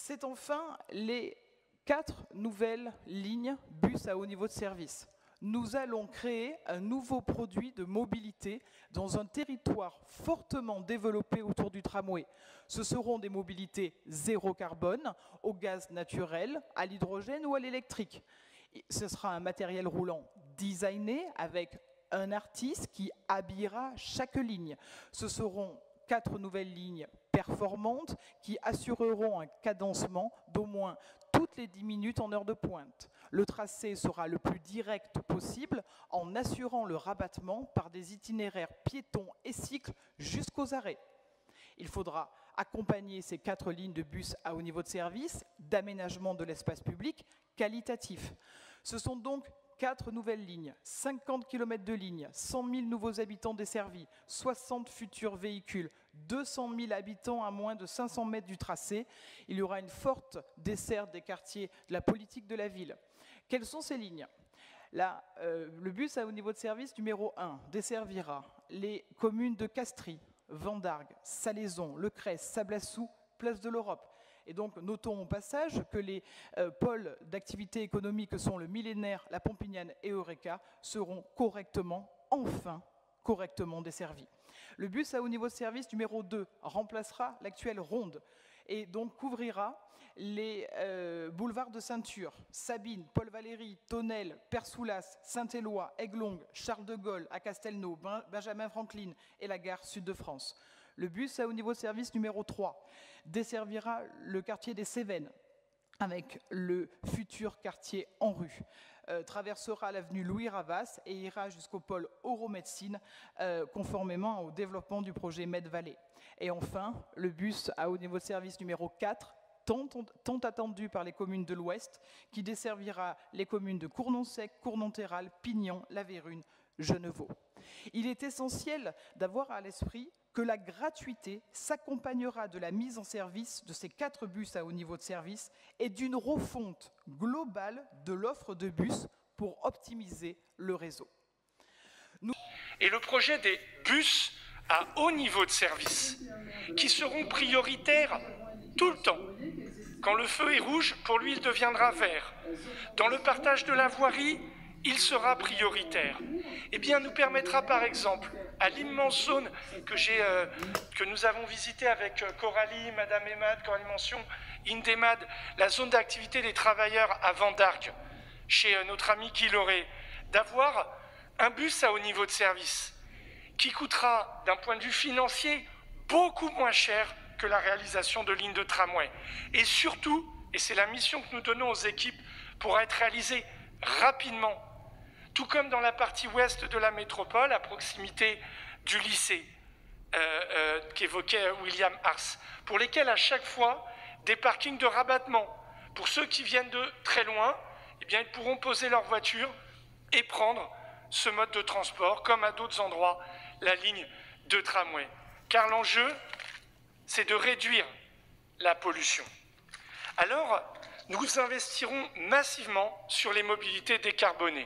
C'est enfin les 4 nouvelles lignes bus à haut niveau de service. Nous allons créer un nouveau produit de mobilité dans un territoire fortement développé autour du tramway. Ce seront des mobilités zéro carbone, au gaz naturel, à l'hydrogène ou à l'électrique. Ce sera un matériel roulant designé avec un artiste qui habillera chaque ligne. Ce seront 4 nouvelles lignes performantes qui assureront un cadencement d'au moins toutes les 10 minutes en heure de pointe. Le tracé sera le plus direct possible en assurant le rabattement par des itinéraires piétons et cycles jusqu'aux arrêts. Il faudra accompagner ces 4 lignes de bus à haut niveau de service d'aménagement de l'espace public qualitatif. Ce sont donc 4 nouvelles lignes, 50 km de ligne, 100 000 nouveaux habitants desservis, 60 futurs véhicules, 200 000 habitants à moins de 500 mètres du tracé. Il y aura une forte desserte des quartiers de la politique de la ville. Quelles sont ces lignes ? Là, le bus à haut niveau de service numéro 1 desservira les communes de Castries, Vendargues, Salaison, Le Crest, Sablassou, Place de l'Europe. Et donc, notons au passage que les pôles d'activité économique que sont le Millénaire, la Pompignane et Eureka seront correctement, enfin, correctement desservis. Le bus à haut niveau de service numéro 2 remplacera l'actuelle ronde et donc couvrira les boulevards de ceinture, Sabine, Paul Valéry, Tonnelle, Persoulas, Saint-Éloi, Aiglon, Charles de Gaulle, à Castelnau, Benjamin Franklin et la gare Sud de France. Le bus à haut niveau de service numéro 3 desservira le quartier des Cévennes avec le futur quartier en rue, traversera l'avenue Louis Ravas et ira jusqu'au pôle Euromédecine conformément au développement du projet Med-Vallée. Et enfin, le bus à haut niveau de service numéro 4, tant attendu par les communes de l'Ouest, qui desservira les communes de Cournon-Sec, Cournon-Terral, Pignon, La Vérune, Genevaux. Il est essentiel d'avoir à l'esprit que la gratuité s'accompagnera de la mise en service de ces 4 bus à haut niveau de service et d'une refonte globale de l'offre de bus pour optimiser le réseau. Et le projet des bus à haut niveau de service, qui seront prioritaires tout le temps. Quand le feu est rouge, pour lui, il deviendra vert. Dans le partage de la voirie, il sera prioritaire. Eh bien, nous permettra par exemple, à l'immense zone que nous avons visitée avec Coralie, Madame Emad, Coralie Mention, Indemad, la zone d'activité des travailleurs à Vendargues, chez notre ami Guy Loré, d'avoir un bus à haut niveau de service qui coûtera, d'un point de vue financier, beaucoup moins cher que la réalisation de lignes de tramway. Et surtout, et c'est la mission que nous donnons aux équipes, pourra être réalisée rapidement, tout comme dans la partie ouest de la métropole, à proximité du lycée qu'évoquait William Ars, pour lesquels à chaque fois, des parkings de rabattement. Pour ceux qui viennent de très loin, eh bien, ils pourront poser leur voiture et prendre ce mode de transport, comme à d'autres endroits, la ligne de tramway. Car l'enjeu, c'est de réduire la pollution. Alors, nous investirons massivement sur les mobilités décarbonées.